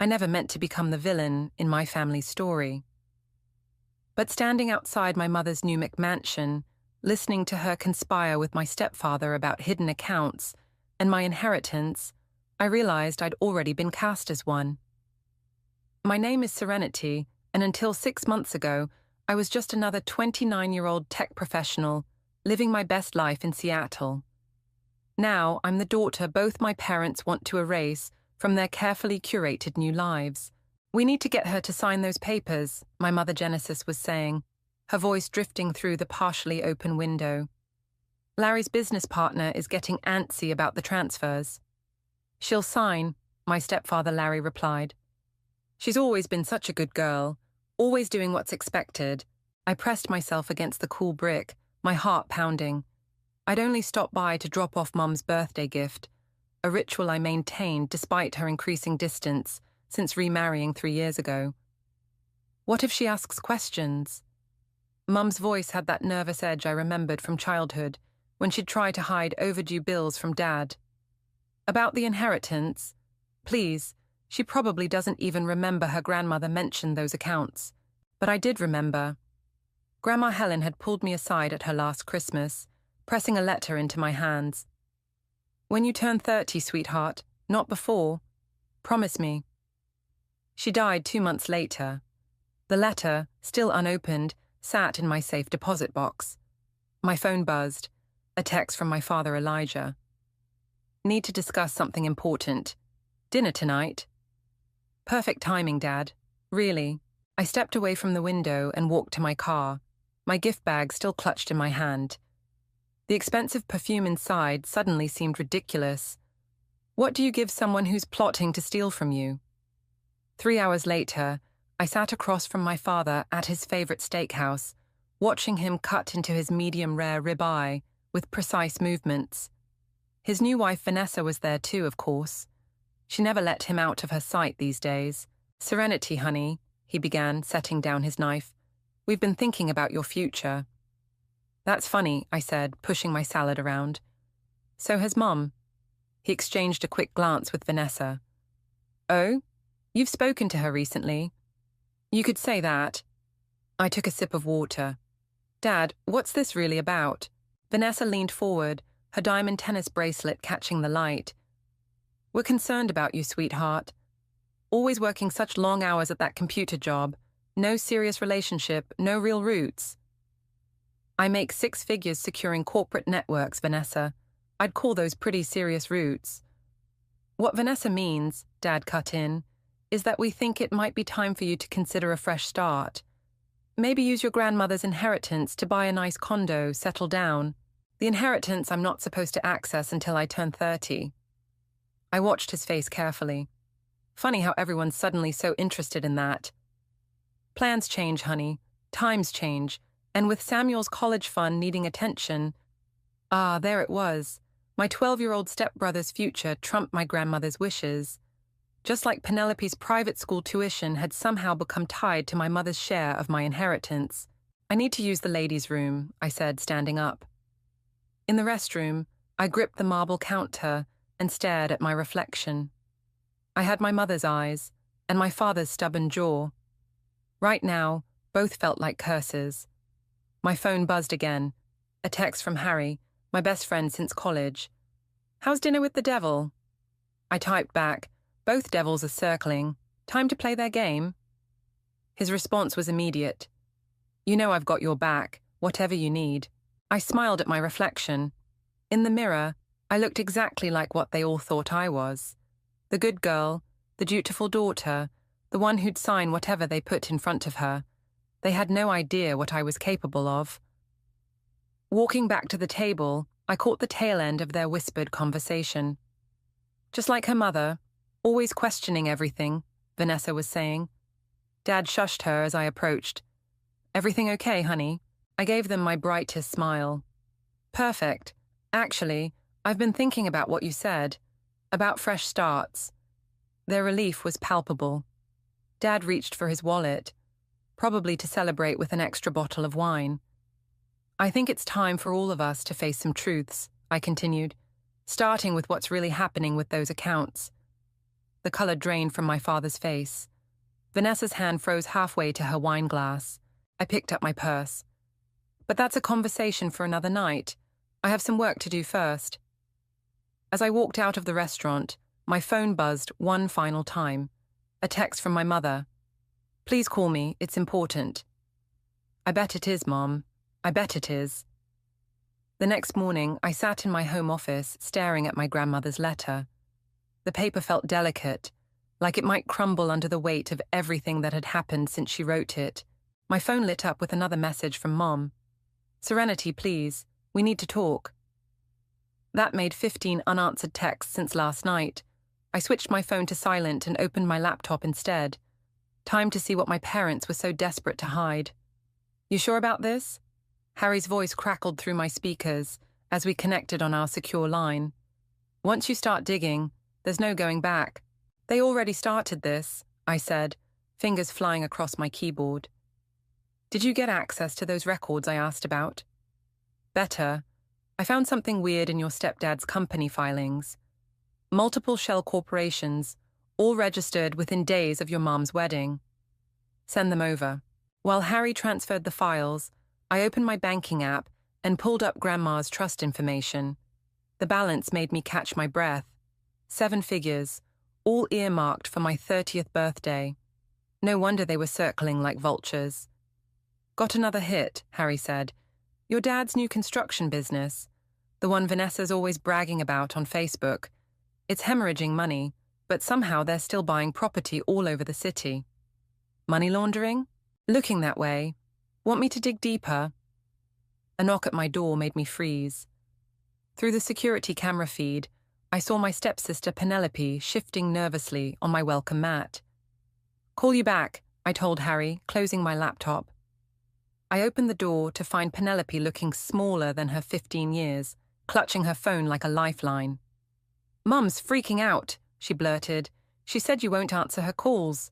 I never meant to become the villain in my family's story. But standing outside my mother's new McMansion, listening to her conspire with my stepfather about hidden accounts and my inheritance, I realized I'd already been cast as one. My name is Serenity, and until 6 months ago, I was just another 29-year-old tech professional living my best life in Seattle. Now I'm the daughter both my parents want to erase from their carefully curated new lives. "We need to get her to sign those papers," my mother Genesis was saying, her voice drifting through the partially open window. "Larry's business partner is getting antsy about the transfers." "She'll sign," my stepfather Larry replied. "She's always been such a good girl, always doing what's expected." I pressed myself against the cool brick, my heart pounding. I'd only stopped by to drop off Mum's birthday gift, a ritual I maintained despite her increasing distance since remarrying 3 years ago. What if she asks questions? Mum's voice had that nervous edge I remembered from childhood, when she'd try to hide overdue bills from Dad. About the inheritance? Please, she probably doesn't even remember her grandmother mentioned those accounts. But I did remember. Grandma Helen had pulled me aside at her last Christmas, pressing a letter into my hands. "When you turn 30, sweetheart, not before. Promise me." She died 2 months later. The letter, still unopened, sat in my safe deposit box. My phone buzzed, a text from my father Elijah. "Need to discuss something important. Dinner tonight?" "Perfect timing, Dad. Really." I stepped away from the window and walked to my car, my gift bag still clutched in my hand. The expensive perfume inside suddenly seemed ridiculous. What do you give someone who's plotting to steal from you? 3 hours later, I sat across from my father at his favorite steakhouse, watching him cut into his medium-rare ribeye with precise movements. His new wife Vanessa was there too, of course. She never let him out of her sight these days. "Serenity, honey," he began, setting down his knife. "We've been thinking about your future." "That's funny," I said, pushing my salad around. "So has Mum." He exchanged a quick glance with Vanessa. "Oh? You've spoken to her recently?" "You could say that." I took a sip of water. "Dad, what's this really about?" Vanessa leaned forward, her diamond tennis bracelet catching the light. "We're concerned about you, sweetheart. Always working such long hours at that computer job. No serious relationship, no real roots." "I make 6 figures securing corporate networks, Vanessa. I'd call those pretty serious roots." "What Vanessa means," Dad cut in, "is that we think it might be time for you to consider a fresh start. Maybe use your grandmother's inheritance to buy a nice condo, settle down. The inheritance I'm not supposed to access until I turn 30. I watched his face carefully. Funny how everyone's suddenly so interested in that. "Plans change, honey. Times change. And with Samuel's college fund needing attention..." There it was. My 12-year-old stepbrother's future trumped my grandmother's wishes. Just like Penelope's private school tuition had somehow become tied to my mother's share of my inheritance. "I need to use the ladies' room," I said, standing up. In the restroom, I gripped the marble counter and stared at my reflection. I had my mother's eyes and my father's stubborn jaw. Right now, both felt like curses. My phone buzzed again. A text from Harry, my best friend since college. "How's dinner with the devil?" I typed back, "Both devils are circling. Time to play their game?" His response was immediate. "You know I've got your back, whatever you need." I smiled at my reflection. In the mirror, I looked exactly like what they all thought I was. The good girl, the dutiful daughter, the one who'd sign whatever they put in front of her. They had no idea what I was capable of. Walking back to the table, I caught the tail end of their whispered conversation. "Just like her mother, always questioning everything," Vanessa was saying. Dad shushed her as I approached. "Everything okay, honey?" I gave them my brightest smile. "Perfect. Actually, I've been thinking about what you said, about fresh starts." Their relief was palpable. Dad reached for his wallet, probably to celebrate with an extra bottle of wine. "I think it's time for all of us to face some truths," I continued, "starting with what's really happening with those accounts. the color drained from my father's face. Vanessa's hand froze halfway to her wine glass. I picked up my purse. But that's a conversation for another night. I have some work to do first. As I walked out of the restaurant, my phone buzzed one final time. A text from my mother. "Please call me, it's important." "I bet it is, Mom. I bet it is." The next morning, I sat in my home office staring at my grandmother's letter. The paper felt delicate, like it might crumble under the weight of everything that had happened since she wrote it. My phone lit up with another message from Mom. "Serenity, please. We need to talk." That made 15 unanswered texts since last night. I switched my phone to silent and opened my laptop instead. Time to see what my parents were so desperate to hide. "You sure about this?" Harry's voice crackled through my speakers as we connected on our secure line. "Once you start digging, there's no going back." "They already started this," I said, fingers flying across my keyboard. "Did you get access to those records I asked about?" "Better. I found something weird in your stepdad's company filings. Multiple shell corporations, all registered within days of your mom's wedding." "Send them over." While Harry transferred the files, I opened my banking app and pulled up Grandma's trust information. The balance made me catch my breath. 7 figures, all earmarked for my 30th birthday. No wonder they were circling like vultures. "Got another hit," Harry said. "Your dad's new construction business, the one Vanessa's always bragging about on Facebook. It's hemorrhaging money, but somehow they're still buying property all over the city." "Money laundering?" "Looking that way. Want me to dig deeper?" A knock at my door made me freeze. Through the security camera feed, I saw my stepsister Penelope shifting nervously on my welcome mat. "Call you back," I told Harry, closing my laptop. I opened the door to find Penelope looking smaller than her 15 years, clutching her phone like a lifeline. "Mum's freaking out," she blurted. "She said you won't answer her calls."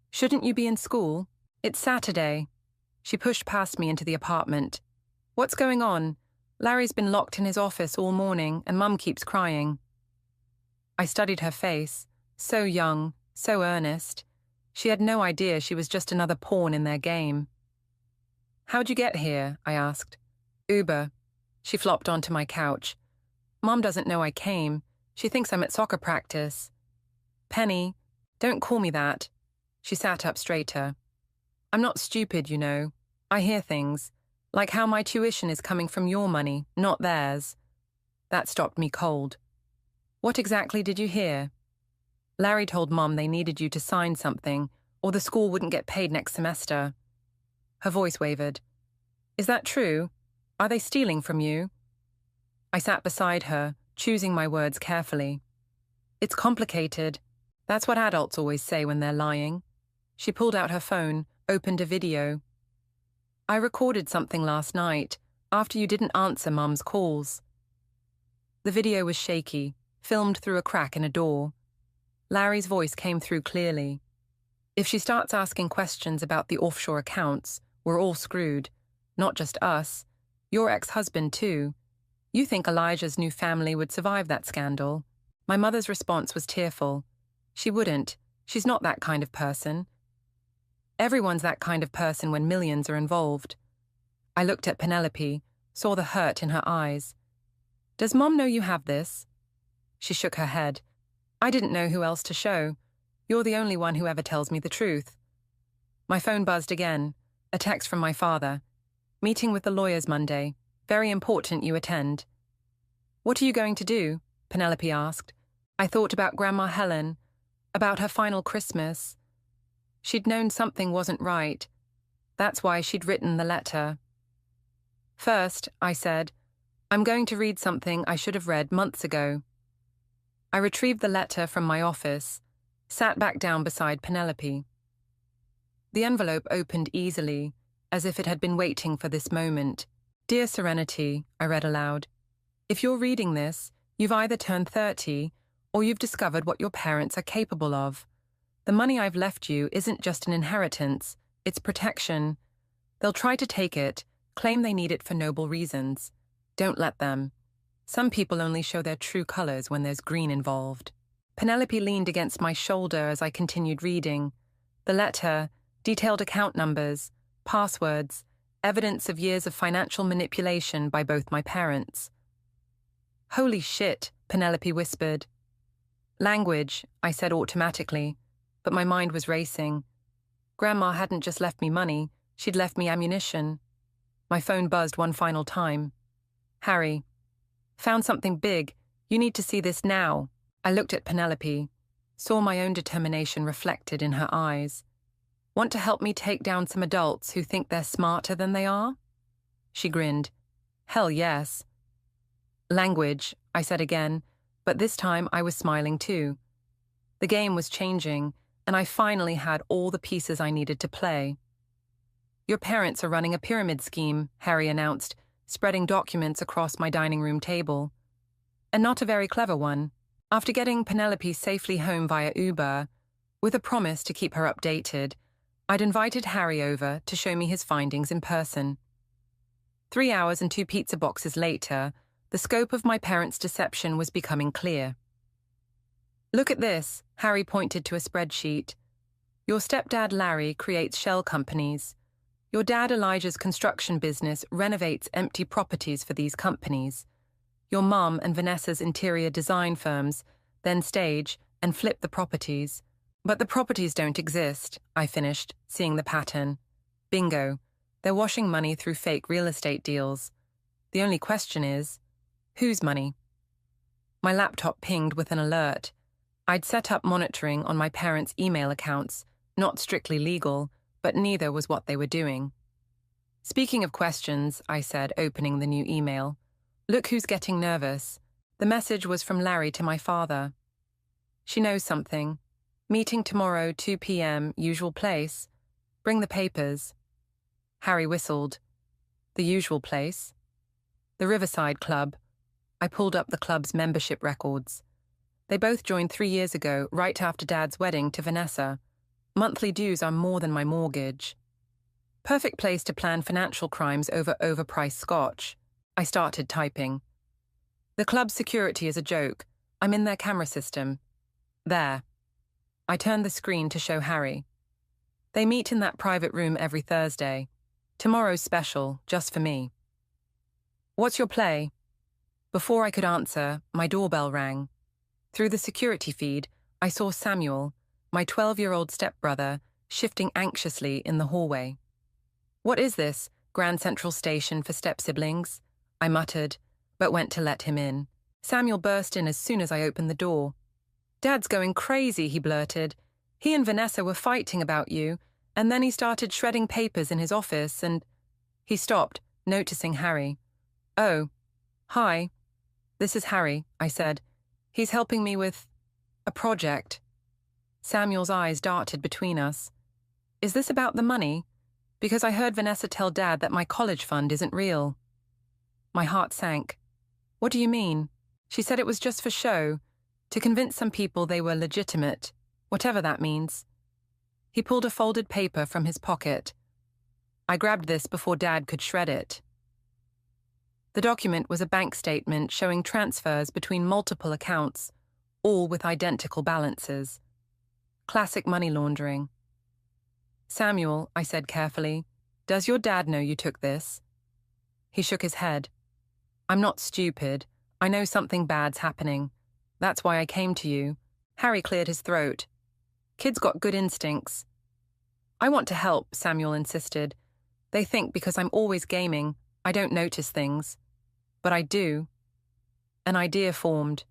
"Shouldn't you be in school? It's Saturday." She pushed past me into the apartment. "What's going on? Larry's been locked in his office all morning and Mum keeps crying." I studied her face, so young, so earnest. She had no idea she was just another pawn in their game. "How'd you get here?" I asked. "Uber." She flopped onto my couch. "Mom doesn't know I came. She thinks I'm at soccer practice." "Penny, don't call me that." She sat up straighter. "I'm not stupid, you know. I hear things, like how my tuition is coming from your money, not theirs." That stopped me cold. "What exactly did you hear?" "Larry told Mom they needed you to sign something, or the school wouldn't get paid next semester." Her voice wavered. "Is that true? Are they stealing from you?" I sat beside her, choosing my words carefully. "It's complicated. That's what adults always say when they're lying." She pulled out her phone, opened a video. "I recorded something last night, after you didn't answer Mum's calls." The video was shaky, filmed through a crack in a door. Larry's voice came through clearly. "If she starts asking questions about the offshore accounts, we're all screwed. Not just us. Your ex-husband, too. You think Elijah's new family would survive that scandal?" My mother's response was tearful. "She wouldn't. She's not that kind of person." "Everyone's that kind of person when millions are involved." I looked at Penelope, saw the hurt in her eyes. "Does Mom know you have this?" She shook her head. "I didn't know who else to show. You're the only one who ever tells me the truth." My phone buzzed again, a text from my father. "Meeting with the lawyers Monday. Very important you attend." "What are you going to do?" Penelope asked. I thought about Grandma Helen, about her final Christmas. She'd known something wasn't right. That's why she'd written the letter. "First," I said, "I'm going to read something I should have read months ago." I retrieved the letter from my office, sat back down beside Penelope. The envelope opened easily, as if it had been waiting for this moment. "Dear Serenity," I read aloud. "If you're reading this, you've either turned 30 or you've discovered what your parents are capable of. The money I've left you isn't just an inheritance, it's protection. They'll try to take it, claim they need it for noble reasons. Don't let them. Some people only show their true colors when there's green involved." Penelope leaned against my shoulder as I continued reading. The letter, detailed account numbers, passwords, evidence of years of financial manipulation by both my parents. "Holy shit," Penelope whispered. "Language," I said automatically, but my mind was racing. Grandma hadn't just left me money, she'd left me ammunition. My phone buzzed one final time. "Harry. Found something big. You need to see this now." I looked at Penelope, saw my own determination reflected in her eyes. "Want to help me take down some adults who think they're smarter than they are?" She grinned. "Hell yes." "Language," I said again, but this time I was smiling too. The game was changing, and I finally had all the pieces I needed to play. "Your parents are running a pyramid scheme," Harry announced, spreading documents across my dining room table. "And not a very clever one." After getting Penelope safely home via Uber, with a promise to keep her updated, I'd invited Harry over to show me his findings in person. 3 hours and 2 pizza boxes later, the scope of my parents' deception was becoming clear. "Look at this," Harry pointed to a spreadsheet. "Your stepdad Larry creates shell companies. Your dad Elijah's construction business renovates empty properties for these companies. Your mum and Vanessa's interior design firms then stage and flip the properties. But the properties don't exist," I finished, seeing the pattern. "Bingo. They're washing money through fake real estate deals. The only question is, whose money?" My laptop pinged with an alert. I'd set up monitoring on my parents' email accounts, not strictly legal, but neither was what they were doing. "Speaking of questions," I said, opening the new email. "Look who's getting nervous." The message was from Larry to my father. "She knows something. Meeting tomorrow, 2 p.m., usual place. Bring the papers." Harry whistled. "The usual place?" "The Riverside Club." I pulled up the club's membership records. They both joined 3 years ago, right after Dad's wedding to Vanessa. Monthly dues are more than my mortgage. Perfect place to plan financial crimes over overpriced scotch. I started typing. "The club's security is a joke. I'm in their camera system." "There." I turned the screen to show Harry. "They meet in that private room every Thursday. Tomorrow's special, just for me." "What's your play?" Before I could answer, my doorbell rang. Through the security feed, I saw Samuel, my 12-year-old stepbrother, shifting anxiously in the hallway. "What is this, Grand Central Station for step-siblings?" I muttered, but went to let him in. Samuel burst in as soon as I opened the door. "Dad's going crazy," he blurted. "He and Vanessa were fighting about you, and then he started shredding papers in his office and—" He stopped, noticing Harry. "Oh, hi. This is Harry," I said. "He's helping me with a project." Samuel's eyes darted between us. "Is this about the money? Because I heard Vanessa tell Dad that my college fund isn't real." My heart sank. "What do you mean?" "She said it was just for show, to convince some people they were legitimate, whatever that means." He pulled a folded paper from his pocket. I grabbed this before Dad could shred it. The document was a bank statement showing transfers between multiple accounts, all with identical balances. Classic money laundering. "Samuel," I said carefully, "does your dad know you took this?" He shook his head. "I'm not stupid. I know something bad's happening. That's why I came to you." Harry cleared his throat. "Kids got good instincts." "I want to help," Samuel insisted. "They think because I'm always gaming, I don't notice things. But I do." An idea formed.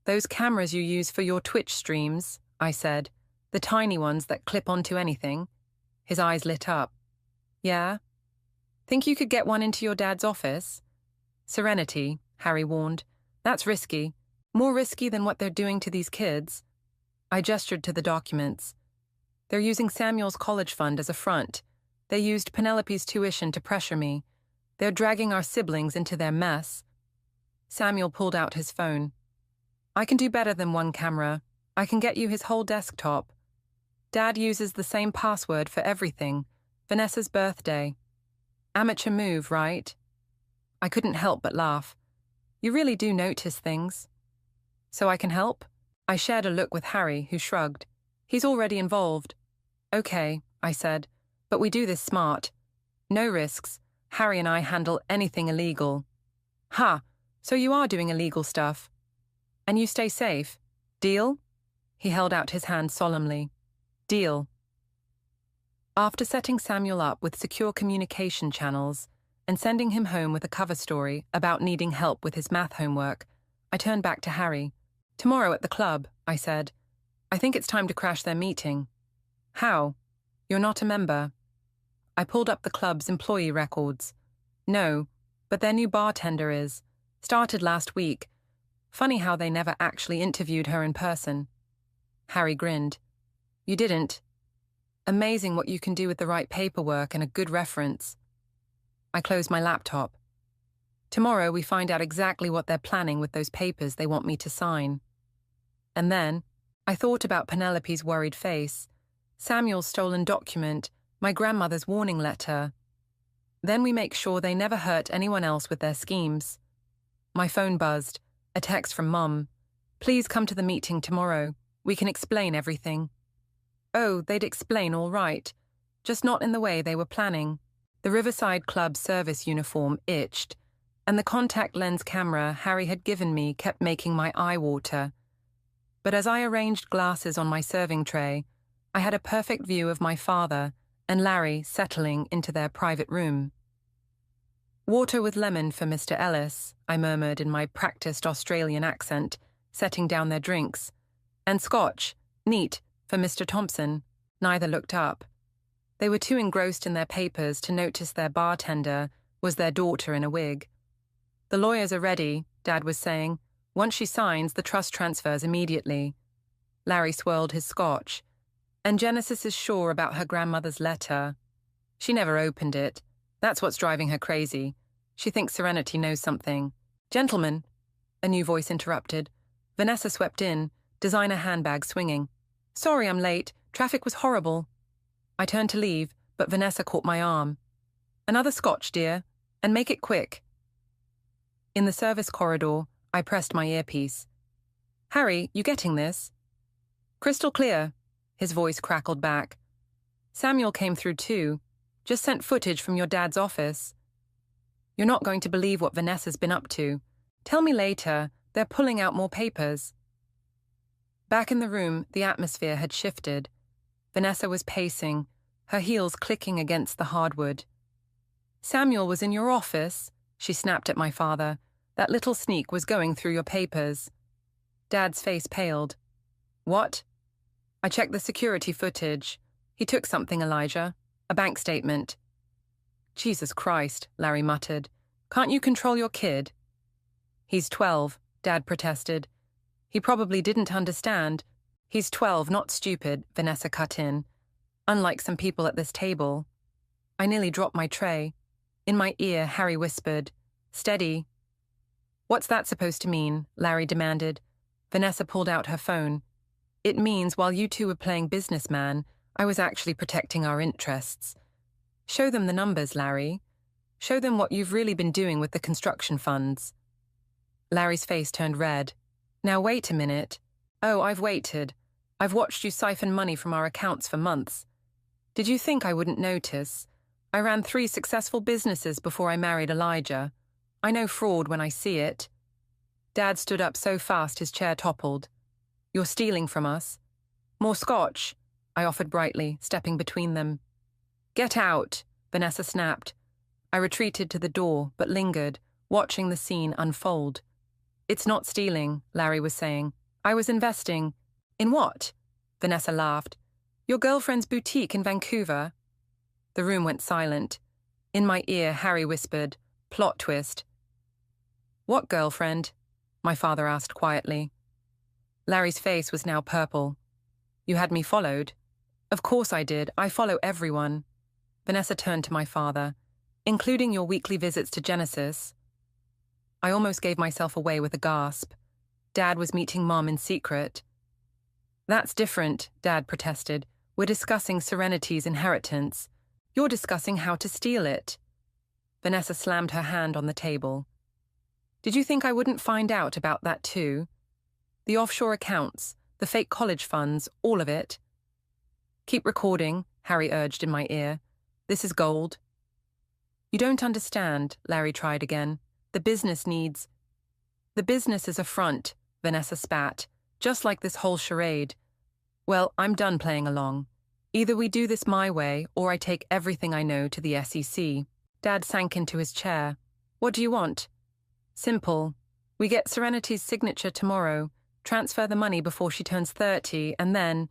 "Those cameras you use for your Twitch streams," I said, "the tiny ones that clip onto anything." His eyes lit up. "Yeah? Think you could get one into your dad's office?" "Serenity," Harry warned. "That's risky. More risky than what they're doing to these kids." I gestured to the documents. "They're using Samuel's college fund as a front. They used Penelope's tuition to pressure me. They're dragging our siblings into their mess." Samuel pulled out his phone. "I can do better than one camera. I can get you his whole desktop. Dad uses the same password for everything. Vanessa's birthday. Amateur move, right?" I couldn't help but laugh. "You really do notice things." "So I can help?" I shared a look with Harry, who shrugged. He's already involved. Okay, I said, but we do this smart. No risks. Harry and I handle anything illegal. Ha, so you are doing illegal stuff. And you stay safe. Deal? He held out his hand solemnly. Deal. After setting Samuel up with secure communication channels and sending him home with a cover story about needing help with his math homework, I turned back to Harry. Tomorrow at the club, I said. I think it's time to crash their meeting. How? You're not a member. I pulled up the club's employee records. No, but their new bartender is. Started last week. Funny how they never actually interviewed her in person. Harry grinned. You didn't? Amazing what you can do with the right paperwork and a good reference. I closed my laptop. Tomorrow we find out exactly what they're planning with those papers they want me to sign. And then, I thought about Penelope's worried face, Samuel's stolen document, my grandmother's warning letter. Then we make sure they never hurt anyone else with their schemes. My phone buzzed, a text from Mum. Please come to the meeting tomorrow. We can explain everything. Oh, they'd explain all right, just not in the way they were planning. The Riverside Club service uniform itched, and the contact lens camera Harry had given me kept making my eye water. But as I arranged glasses on my serving tray, I had a perfect view of my father and Larry settling into their private room. Water with lemon for Mr. Ellis, I murmured in my practiced Australian accent, setting down their drinks. And scotch, neat, for Mr. Thompson. Neither looked up. They were too engrossed in their papers to notice their bartender was their daughter in a wig. The lawyers are ready, Dad was saying. Once she signs, the trust transfers immediately. Larry swirled his scotch. And Genesis is sure about her grandmother's letter. She never opened it. That's what's driving her crazy. She thinks Serenity knows something. Gentlemen, a new voice interrupted. Vanessa swept in, designer handbag swinging. Sorry I'm late. Traffic was horrible. I turned to leave, but Vanessa caught my arm. Another scotch, dear, and make it quick. In the service corridor, I pressed my earpiece. Harry, you getting this? Crystal clear, his voice crackled back. Samuel came through too. Just sent footage from your dad's office. You're not going to believe what Vanessa's been up to. Tell me later, they're pulling out more papers. Back in the room, the atmosphere had shifted. Vanessa was pacing, her heels clicking against the hardwood. Samuel was in your office, she snapped at my father. That little sneak was going through your papers. Dad's face paled. What? I checked the security footage. He took something, Elijah. A bank statement. Jesus Christ, Larry muttered. Can't you control your kid? He's 12, Dad protested. He probably didn't understand. He's 12, not stupid, Vanessa cut in. Unlike some people at this table. I nearly dropped my tray. In my ear, Harry whispered, Steady. What's that supposed to mean? Larry demanded. Vanessa pulled out her phone. It means while you two were playing businessman, I was actually protecting our interests. Show them the numbers, Larry. Show them what you've really been doing with the construction funds. Larry's face turned red. Now wait a minute. Oh, I've waited. I've watched you siphon money from our accounts for months. Did you think I wouldn't notice? I ran 3 successful businesses before I married Elijah. I know fraud when I see it. Dad stood up so fast his chair toppled. You're stealing from us. More scotch, I offered brightly, stepping between them. Get out, Vanessa snapped. I retreated to the door, but lingered, watching the scene unfold. It's not stealing, Larry was saying. I was investing. In what? Vanessa laughed. Your girlfriend's boutique in Vancouver. The room went silent. In my ear, Harry whispered, plot twist. What girlfriend? My father asked quietly. Larry's face was now purple. You had me followed. Of course I did. I follow everyone. Vanessa turned to my father. Including your weekly visits to Genesis. I almost gave myself away with a gasp. Dad was meeting Mom in secret. That's different, Dad protested. We're discussing Serenity's inheritance. You're discussing how to steal it. Vanessa slammed her hand on the table. Did you think I wouldn't find out about that too? The offshore accounts, the fake college funds, all of it. Keep recording, Harry urged in my ear. This is gold. You don't understand, Larry tried again. The business is a front, Vanessa spat, just like this whole charade. Well, I'm done playing along. Either we do this my way, or I take everything I know to the SEC. Dad sank into his chair. What do you want? Simple. We get Serenity's signature tomorrow, transfer the money before she turns 30, and then...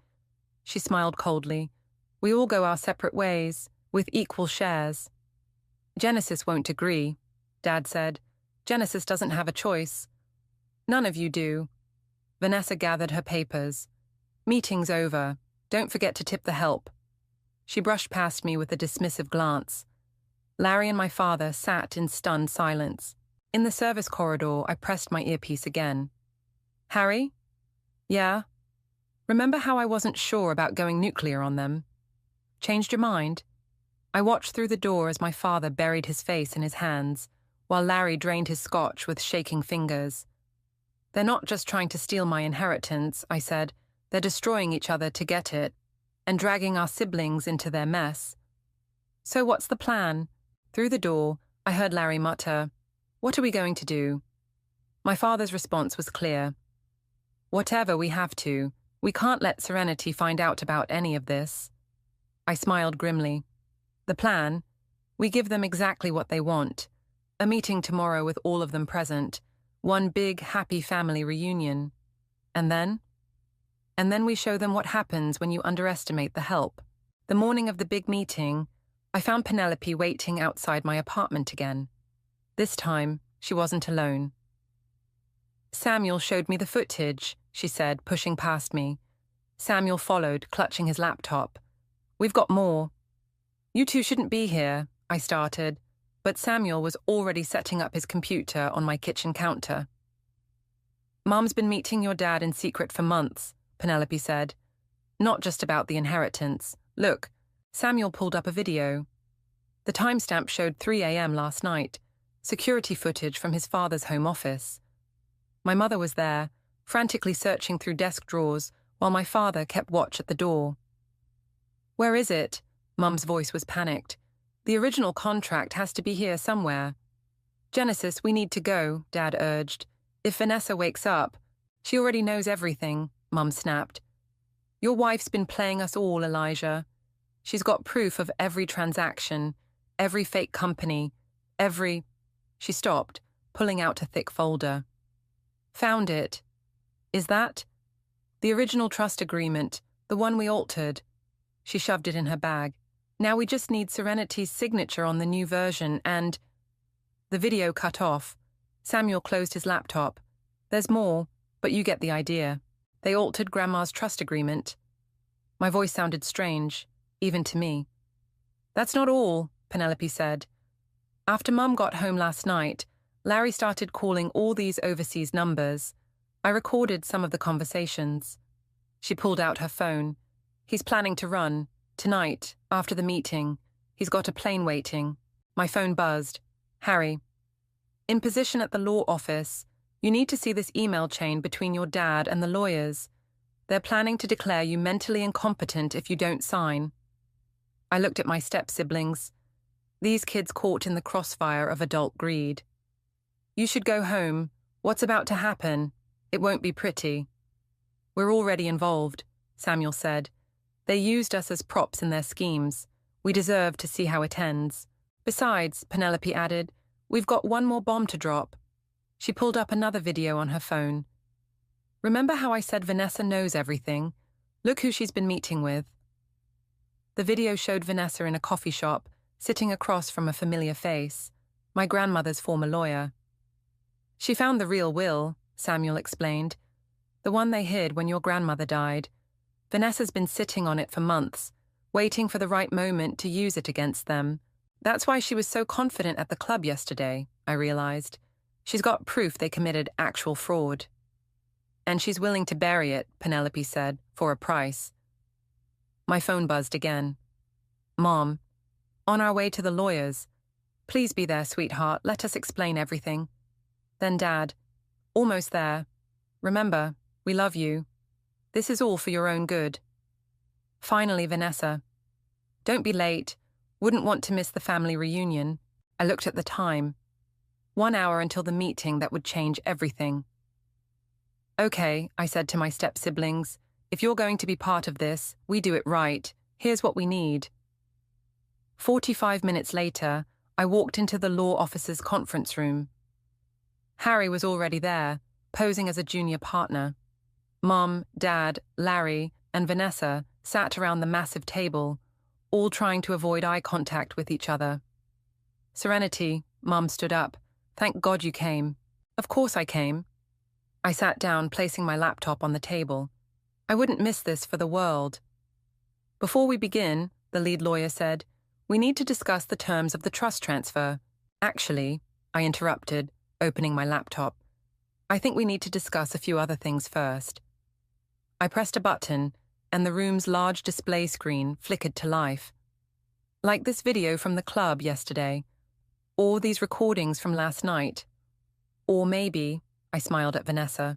She smiled coldly. We all go our separate ways, with equal shares. Genesis won't agree, Dad said. Genesis doesn't have a choice. None of you do. Vanessa gathered her papers. Meeting's over. Don't forget to tip the help. She brushed past me with a dismissive glance. Larry and my father sat in stunned silence. In the service corridor, I pressed my earpiece again. Harry? Yeah? Remember how I wasn't sure about going nuclear on them? Changed your mind? I watched through the door as my father buried his face in his hands, while Larry drained his scotch with shaking fingers. They're not just trying to steal my inheritance, I said. They're destroying each other to get it, and dragging our siblings into their mess. So what's the plan? Through the door, I heard Larry mutter, What are we going to do? My father's response was clear. Whatever we have to. We can't let Serenity find out about any of this. I smiled grimly. The plan? We give them exactly what they want. A meeting tomorrow with all of them present. One big, happy family reunion. And then? And then we show them what happens when you underestimate the help. The morning of the big meeting, I found Penelope waiting outside my apartment again. This time, she wasn't alone. Samuel showed me the footage, she said, pushing past me. Samuel followed, clutching his laptop. We've got more. You two shouldn't be here, I started, but Samuel was already setting up his computer on my kitchen counter. Mum's been meeting your dad in secret for months, Penelope said. Not just about the inheritance. Look, Samuel pulled up a video. The timestamp showed 3 a.m. last night, security footage from his father's home office. My mother was there, frantically searching through desk drawers, while my father kept watch at the door. Where is it? Mum's voice was panicked. The original contract has to be here somewhere. Genesis, we need to go, Dad urged. If Vanessa wakes up, she already knows everything, Mum snapped. Your wife's been playing us all, Elijah. She's got proof of every transaction, every fake company, every... She stopped, pulling out a thick folder. Found it. Is that? The original trust agreement, the one we altered. She shoved it in her bag. Now we just need Serenity's signature on the new version and... The video cut off. Samuel closed his laptop. There's more, but you get the idea. They altered Grandma's trust agreement. My voice sounded strange, even to me. That's not all, Penelope said. After Mum got home last night, Larry started calling all these overseas numbers. I recorded some of the conversations. She pulled out her phone. He's planning to run. Tonight, after the meeting. He's got a plane waiting. My phone buzzed. Harry. In position at the law office, you need to see this email chain between your dad and the lawyers. They're planning to declare you mentally incompetent if you don't sign. I looked at my step-siblings. These kids caught in the crossfire of adult greed. You should go home. What's about to happen? It won't be pretty. We're already involved, Samuel said. They used us as props in their schemes. We deserve to see how it ends. Besides, Penelope added, we've got one more bomb to drop. She pulled up another video on her phone. Remember how I said Vanessa knows everything? Look who she's been meeting with. The video showed Vanessa in a coffee shop, sitting across from a familiar face, my grandmother's former lawyer. She found the real will, Samuel explained. The one they hid when your grandmother died. Vanessa's been sitting on it for months, waiting for the right moment to use it against them. That's why she was so confident at the club yesterday, I realized. She's got proof they committed actual fraud. And she's willing to bury it, Penelope said, for a price. My phone buzzed again. Mom, on our way to the lawyers. Please be there, sweetheart. Let us explain everything. Then Dad, almost there. Remember, We love you. This is all for your own good. Finally, Vanessa. Don't be late. Wouldn't want to miss the family reunion. I looked at the time. 1 hour until the meeting that would change everything. Okay, I said to my step-siblings. If you're going to be part of this, we do it right. Here's what we need. 45 minutes later, I walked into the law officer's conference room. Harry was already there, posing as a junior partner. Mom, Dad, Larry, and Vanessa sat around the massive table, all trying to avoid eye contact with each other. Serenity, Mom stood up. Thank God you came. Of course I came. I sat down, placing my laptop on the table. I wouldn't miss this for the world. Before we begin, the lead lawyer said, we need to discuss the terms of the trust transfer. Actually, I interrupted, opening my laptop. I think we need to discuss a few other things first. I pressed a button, and the room's large display screen flickered to life. Like this video from the club yesterday, or these recordings from last night. Or maybe, I smiled at Vanessa,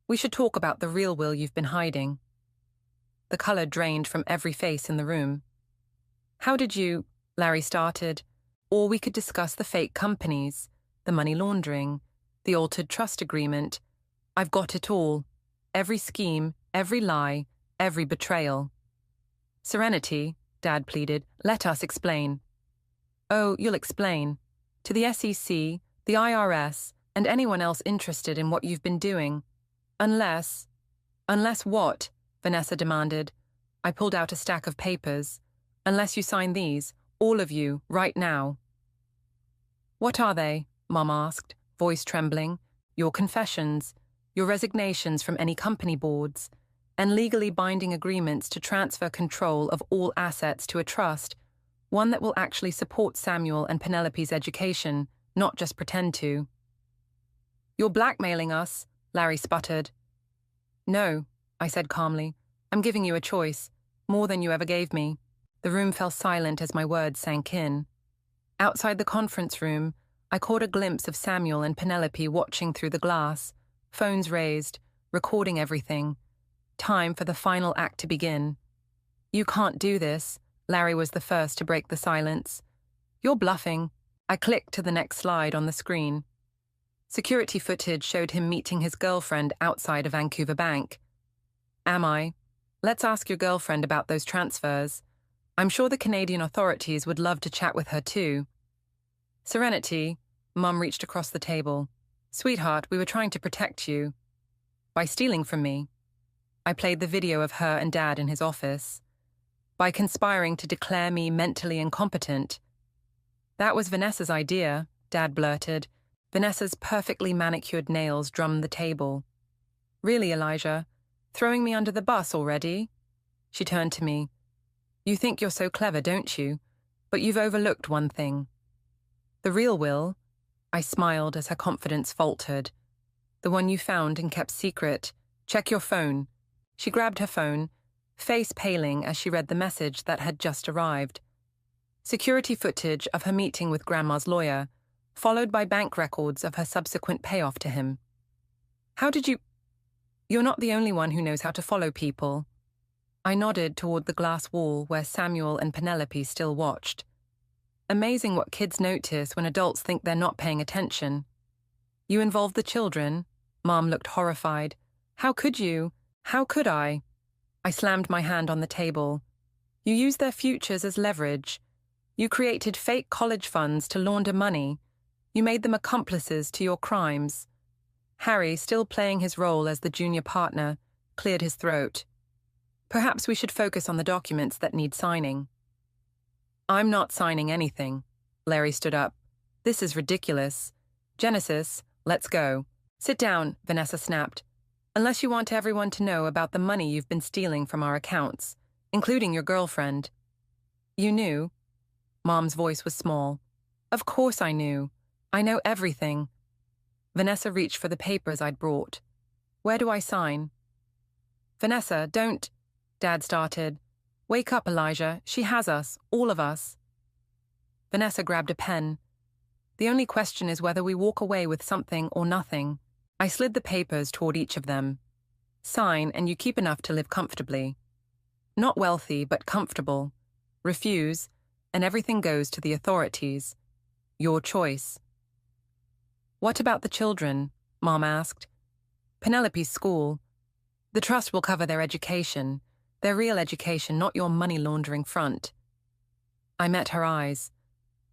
we should talk about the real will you've been hiding. The color drained from every face in the room. How did you, Larry started, or we could discuss the fake companies, the money laundering, the altered trust agreement. I've got it all. Every scheme, every lie, every betrayal. Serenity, Dad pleaded, let us explain. Oh, you'll explain. To the SEC, the IRS, and anyone else interested in what you've been doing. Unless what? Vanessa demanded. I pulled out a stack of papers. Unless you sign these, all of you, right now. What are they? Mom asked, voice trembling. Your confessions, your resignations from any company boards, and legally binding agreements to transfer control of all assets to a trust, one that will actually support Samuel and Penelope's education, not just pretend to. You're blackmailing us, Larry sputtered. No, I said calmly. I'm giving you a choice, more than you ever gave me. The room fell silent as my words sank in. Outside the conference room, I caught a glimpse of Samuel and Penelope watching through the glass, phones raised, recording everything. Time for the final act to begin. You can't do this, Larry was the first to break the silence. You're bluffing. I clicked to the next slide on the screen. Security footage showed him meeting his girlfriend outside a Vancouver bank. Am I? Let's ask your girlfriend about those transfers. I'm sure the Canadian authorities would love to chat with her too. Serenity, Mum reached across the table. Sweetheart, we were trying to protect you. By stealing from me. I played the video of her and Dad in his office. By conspiring to declare me mentally incompetent. That was Vanessa's idea, Dad blurted. Vanessa's perfectly manicured nails drummed the table. Really, Elijah? Throwing me under the bus already? She turned to me. You think you're so clever, don't you? But you've overlooked one thing. The real will, I smiled as her confidence faltered. The one you found and kept secret. Check your phone. She grabbed her phone, face paling as she read the message that had just arrived. Security footage of her meeting with Grandma's lawyer, followed by bank records of her subsequent payoff to him. How did you... You're not the only one who knows how to follow people. I nodded toward the glass wall where Samuel and Penelope still watched. Amazing what kids notice when adults think they're not paying attention. You involved the children? Mom looked horrified. How could you? How could I? I slammed my hand on the table. You used their futures as leverage. You created fake college funds to launder money. You made them accomplices to your crimes. Harry, still playing his role as the junior partner, cleared his throat. Perhaps we should focus on the documents that need signing. I'm not signing anything. Larry stood up. This is ridiculous. Genesis, let's go. Sit down, Vanessa snapped. Unless you want everyone to know about the money you've been stealing from our accounts, including your girlfriend. You knew? Mom's voice was small. Of course I knew. I know everything. Vanessa reached for the papers I'd brought. Where do I sign? Vanessa, don't... Dad started. Wake up, Elijah. She has us, all of us. Vanessa grabbed a pen. The only question is whether we walk away with something or nothing. I slid the papers toward each of them. Sign and you keep enough to live comfortably. Not wealthy, but comfortable. Refuse, and everything goes to the authorities. Your choice. What about the children? Mom asked. Penelope's school. The trust will cover their education, their real education, not your money laundering front. I met her eyes.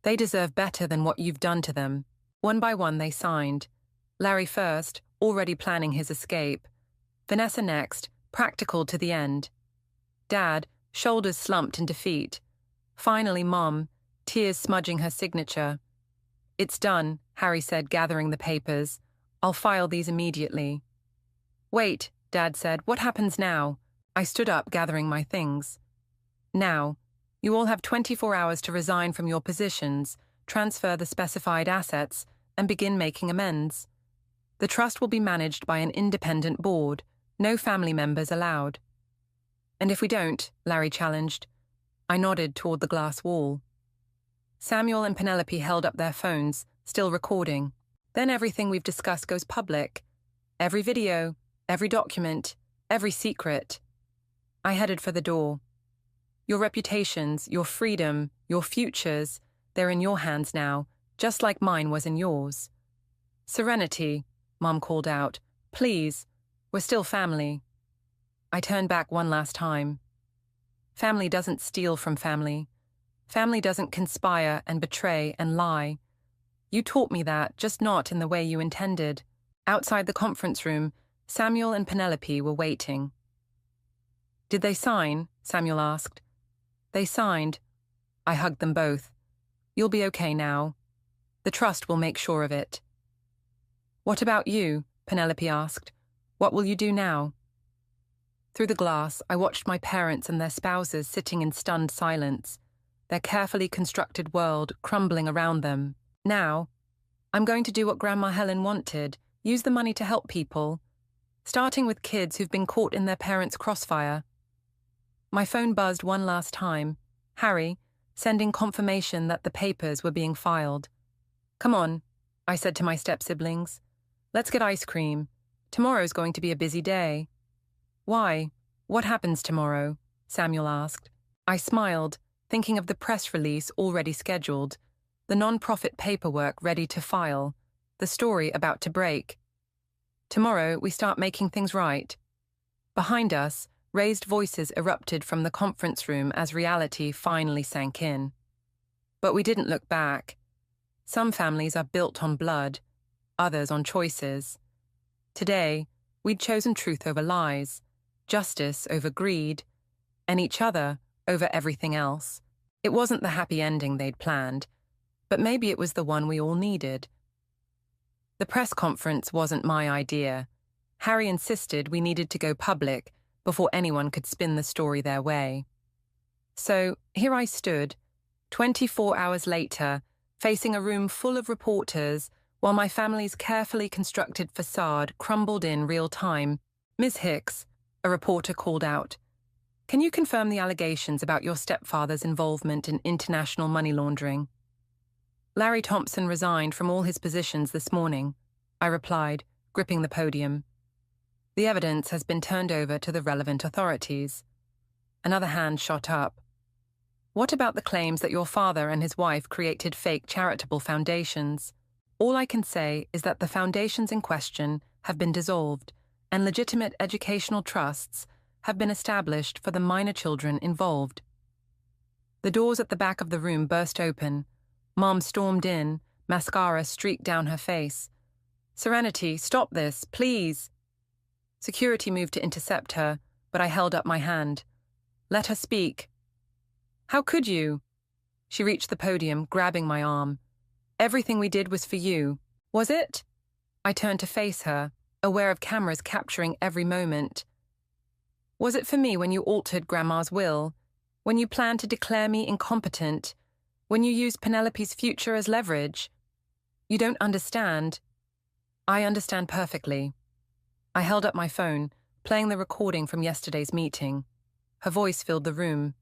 They deserve better than what you've done to them. One by one they signed. Larry first, already planning his escape. Vanessa next, practical to the end. Dad, shoulders slumped in defeat. Finally Mom, tears smudging her signature. It's done, Harry said, gathering the papers. I'll file these immediately. Wait, Dad said, what happens now? I stood up, gathering my things. Now, you all have 24 hours to resign from your positions, transfer the specified assets, and begin making amends. The trust will be managed by an independent board, no family members allowed. And if we don't, Larry challenged. I nodded toward the glass wall. Samuel and Penelope held up their phones, still recording. Then everything we've discussed goes public. Every video, every document, every secret. I headed for the door. Your reputations, your freedom, your futures, they're in your hands now, just like mine was in yours. Serenity, Mom called out. Please, we're still family. I turned back one last time. Family doesn't steal from family. Family doesn't conspire and betray and lie. You taught me that, just not in the way you intended. Outside the conference room, Samuel and Penelope were waiting. Did they sign? Samuel asked. They signed. I hugged them both. You'll be okay now. The trust will make sure of it. What about you? Penelope asked. What will you do now? Through the glass, I watched my parents and their spouses sitting in stunned silence, their carefully constructed world crumbling around them. Now, I'm going to do what Grandma Helen wanted, use the money to help people, starting with kids who've been caught in their parents' crossfire. My phone buzzed one last time. Harry, sending confirmation that the papers were being filed. Come on, I said to my step-siblings. Let's get ice cream. Tomorrow's going to be a busy day. Why? What happens tomorrow? Samuel asked. I smiled, thinking of the press release already scheduled, the non-profit paperwork ready to file, the story about to break. Tomorrow we start making things right. Behind us, raised voices erupted from the conference room as reality finally sank in. But we didn't look back. Some families are built on blood, others on choices. Today, we'd chosen truth over lies, justice over greed, and each other over everything else. It wasn't the happy ending they'd planned, but maybe it was the one we all needed. The press conference wasn't my idea. Harry insisted we needed to go public before anyone could spin the story their way. So here I stood, 24 hours later, facing a room full of reporters while my family's carefully constructed facade crumbled in real time. Ms. Hicks, a reporter called out, can you confirm the allegations about your stepfather's involvement in international money laundering? Larry Thompson resigned from all his positions this morning, I replied, gripping the podium. The evidence has been turned over to the relevant authorities. Another hand shot up. What about the claims that your father and his wife created fake charitable foundations? All I can say is that the foundations in question have been dissolved, and legitimate educational trusts have been established for the minor children involved. The doors at the back of the room burst open. Mom stormed in, mascara streaked down her face. Serenity, stop this, please. Security moved to intercept her, but I held up my hand. Let her speak. How could you? She reached the podium, grabbing my arm. Everything we did was for you. Was it? I turned to face her, aware of cameras capturing every moment. Was it for me when you altered Grandma's will? When you planned to declare me incompetent? When you used Penelope's future as leverage? You don't understand. I understand perfectly. I held up my phone, playing the recording from yesterday's meeting. Her voice filled the room.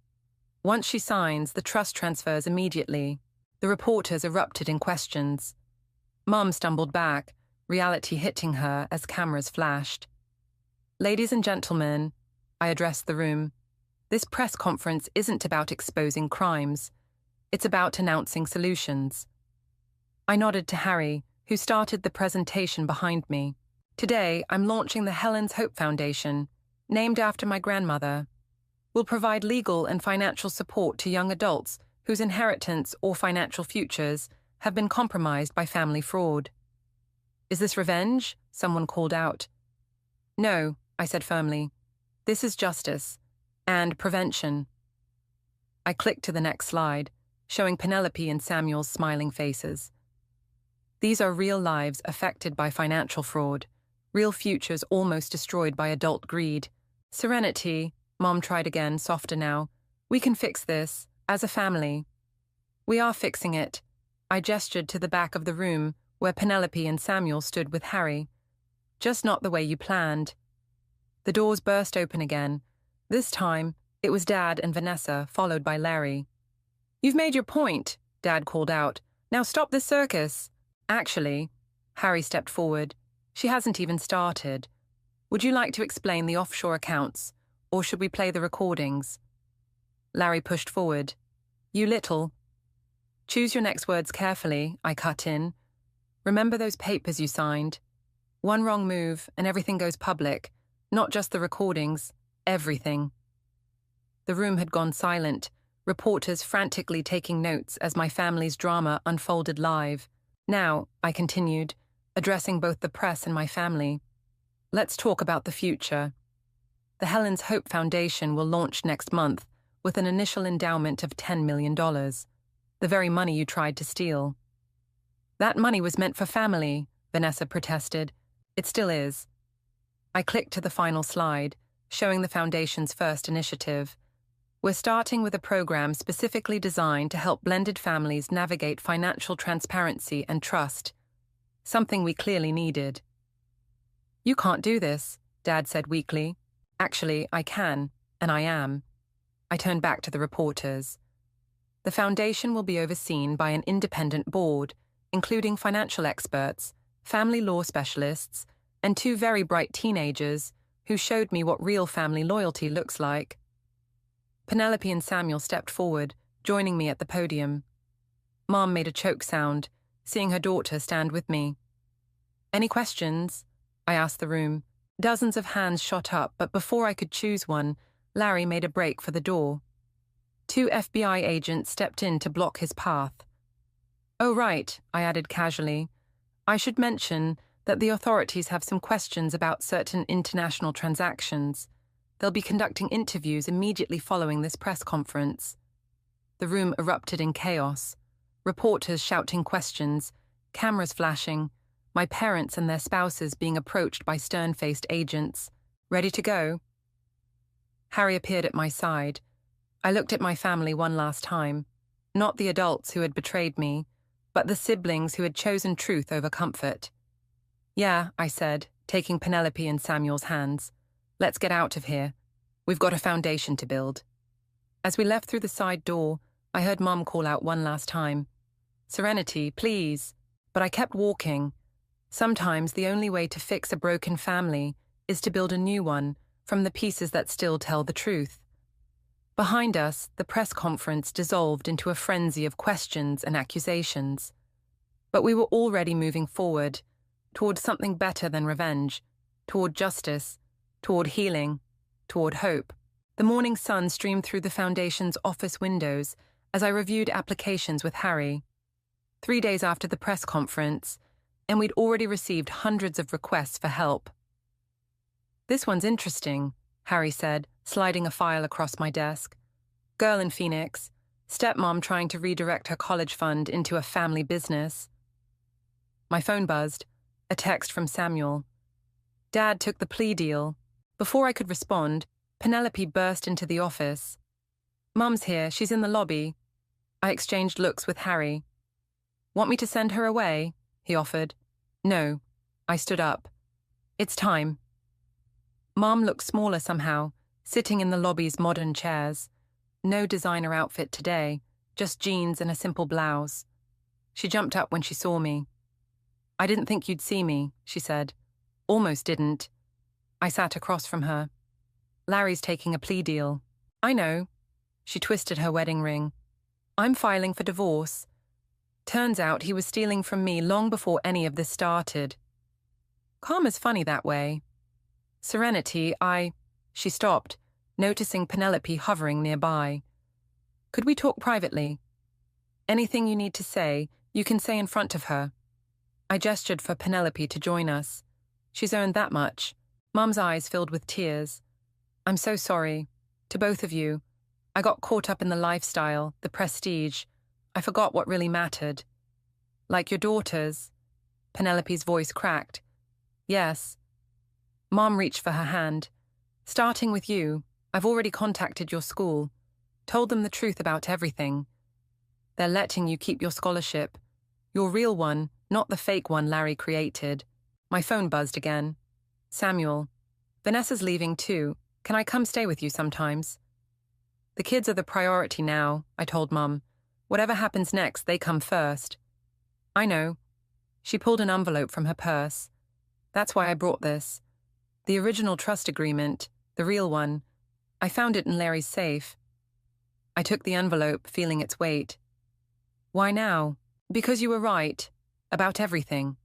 Once she signs, the trust transfers immediately. The reporters erupted in questions. Mum stumbled back, reality hitting her as cameras flashed. Ladies and gentlemen, I addressed the room. This press conference isn't about exposing crimes. It's about announcing solutions. I nodded to Harry, who started the presentation behind me. Today, I'm launching the Helen's Hope Foundation, named after my grandmother. We'll provide legal and financial support to young adults whose inheritance or financial futures have been compromised by family fraud. Is this revenge? Someone called out. No, I said firmly. This is justice and prevention. I clicked to the next slide, showing Penelope and Samuel's smiling faces. These are real lives affected by financial fraud, real futures almost destroyed by adult greed. Serenity, Mom tried again, softer now. We can fix this, as a family. We are fixing it. I gestured to the back of the room where Penelope and Samuel stood with Harry. Just not the way you planned. The doors burst open again. This time, it was Dad and Vanessa, followed by Larry. You've made your point, Dad called out. Now stop this circus. Actually, Harry stepped forward. She hasn't even started. Would you like to explain the offshore accounts, or should we play the recordings? Larry pushed forward. You little. Choose your next words carefully, I cut in. Remember those papers you signed. One wrong move and everything goes public, not just the recordings, everything. The room had gone silent, reporters frantically taking notes as my family's drama unfolded live. Now, I continued, addressing both the press and my family. Let's talk about the future. The Helen's Hope Foundation will launch next month with an initial endowment of $10 million, the very money you tried to steal. That money was meant for family, Vanessa protested. It still is. I clicked to the final slide, showing the Foundation's first initiative. We're starting with a program specifically designed to help blended families navigate financial transparency and trust, something we clearly needed. You can't do this, Dad said weakly. Actually, I can, and I am. I turned back to the reporters. The Foundation will be overseen by an independent board, including financial experts, family law specialists, and 2 very bright teenagers who showed me what real family loyalty looks like. Penelope and Samuel stepped forward, joining me at the podium. Mom made a choke sound, seeing her daughter stand with me. Any questions? I asked the room. Dozens of hands shot up, but before I could choose one, Larry made a break for the door. 2 FBI agents stepped in to block his path. Oh, right, I added casually. I should mention that the authorities have some questions about certain international transactions. They'll be conducting interviews immediately following this press conference. The room erupted in chaos. Reporters shouting questions, cameras flashing, my parents and their spouses being approached by stern-faced agents. Ready to go? Harry appeared at my side. I looked at my family one last time. Not the adults who had betrayed me, but the siblings who had chosen truth over comfort. Yeah, I said, taking Penelope and Samuel's hands. Let's get out of here. We've got a foundation to build. As we left through the side door, I heard Mom call out one last time. Serenity, please. But I kept walking. Sometimes the only way to fix a broken family is to build a new one from the pieces that still tell the truth. Behind us, the press conference dissolved into a frenzy of questions and accusations. But we were already moving forward, toward something better than revenge, toward justice, toward healing, toward hope. The morning sun streamed through the Foundation's office windows as I reviewed applications with Harry. 3 days after the press conference, and we'd already received hundreds of requests for help. This one's interesting, Harry said, sliding a file across my desk. Girl in Phoenix, stepmom trying to redirect her college fund into a family business. My phone buzzed, a text from Samuel. Dad took the plea deal. Before I could respond, Penelope burst into the office. Mum's here, she's in the lobby. I exchanged looks with Harry. Want me to send her away? He offered. No. I stood up. It's time. Mom looked smaller somehow, sitting in the lobby's modern chairs. No designer outfit today, just jeans and a simple blouse. She jumped up when she saw me. I didn't think you'd see me, she said. Almost didn't. I sat across from her. Larry's taking a plea deal. I know. She twisted her wedding ring. I'm filing for divorce. Turns out he was stealing from me long before any of this started. Karma's funny that way. Serenity, She stopped, noticing Penelope hovering nearby. Could we talk privately? Anything you need to say, you can say in front of her. I gestured for Penelope to join us. She's earned that much. Mum's eyes filled with tears. I'm so sorry. To both of you. I got caught up in the lifestyle, the prestige. I forgot what really mattered. Like your daughters. Penelope's voice cracked. Yes. Mom reached for her hand. Starting with you, I've already contacted your school. Told them the truth about everything. They're letting you keep your scholarship. Your real one, not the fake one Larry created. My phone buzzed again. Samuel. Vanessa's leaving too. Can I come stay with you sometimes? The kids are the priority now, I told Mum. Whatever happens next, they come first. I know. She pulled an envelope from her purse. That's why I brought this. The original trust agreement, the real one. I found it in Larry's safe. I took the envelope, feeling its weight. Why now? Because you were right. About everything.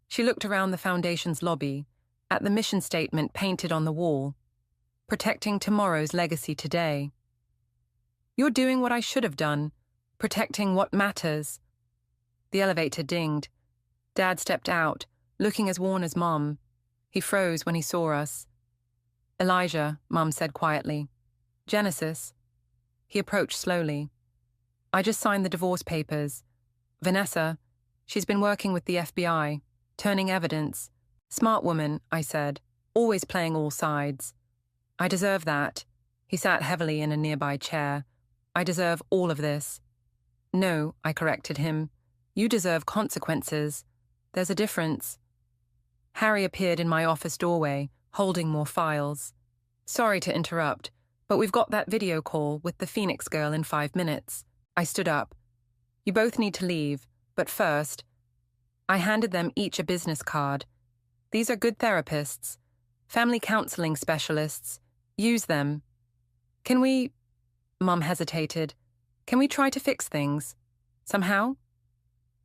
She looked around the Foundation's lobby, at the mission statement painted on the wall. Protecting tomorrow's legacy today. You're doing what I should have done. Protecting what matters. The elevator dinged. Dad stepped out, looking as worn as Mom. He froze when he saw us. Elijah, Mum said quietly. Genesis. He approached slowly. I just signed the divorce papers. Vanessa, she's been working with the FBI, turning evidence. Smart woman, I said, always playing all sides. I deserve that. He sat heavily in a nearby chair. I deserve all of this. No, I corrected him. You deserve consequences. There's a difference. Harry appeared in my office doorway, holding more files. Sorry to interrupt, but we've got that video call with the Phoenix girl in 5 minutes. I stood up. You both need to leave, but first, I handed them each a business card. These are good therapists, family counseling specialists. Use them. Can we... Mum hesitated. Can we try to fix things? Somehow?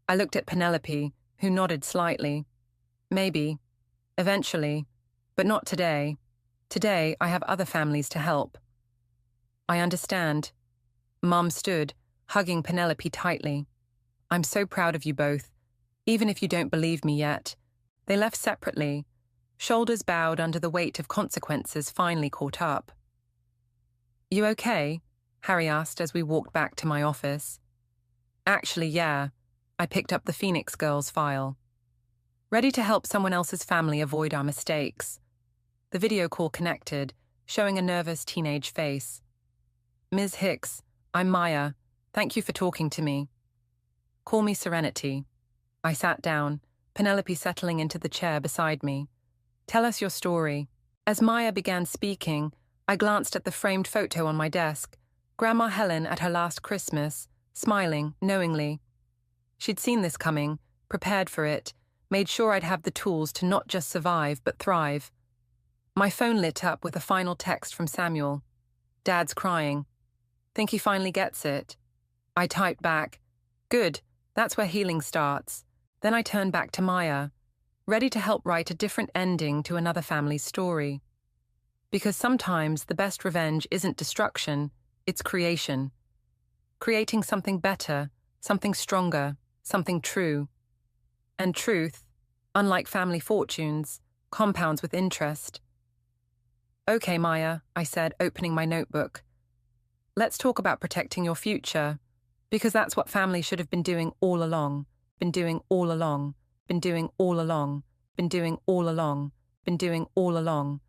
I looked at Penelope, who nodded slightly. Maybe. Eventually. But not today. Today, I have other families to help. I understand. Mum stood, hugging Penelope tightly. I'm so proud of you both, even if you don't believe me yet. They left separately, shoulders bowed under the weight of consequences finally caught up. You okay? Harry asked as we walked back to my office. Actually, yeah. I picked up the Phoenix girl's file. Ready to help someone else's family avoid our mistakes. The video call connected, showing a nervous teenage face. Ms. Hicks, I'm Maya. Thank you for talking to me. Call me Serenity. I sat down, Penelope settling into the chair beside me. Tell us your story. As Maya began speaking, I glanced at the framed photo on my desk, Grandma Helen at her last Christmas, smiling, knowingly. She'd seen this coming, prepared for it, made sure I'd have the tools to not just survive but thrive. My phone lit up with a final text from Samuel. Dad's crying. Think he finally gets it? I typed back, good, that's where healing starts. Then I turned back to Maya, ready to help write a different ending to another family's story. Because sometimes the best revenge isn't destruction, it's creation. Creating something better, something stronger, something true. And truth, unlike family fortunes, compounds with interest. Okay, Maya, I said, opening my notebook. Let's talk about protecting your future, because that's what family should have been doing all along, been doing all along, been doing all along, been doing all along, been doing all along,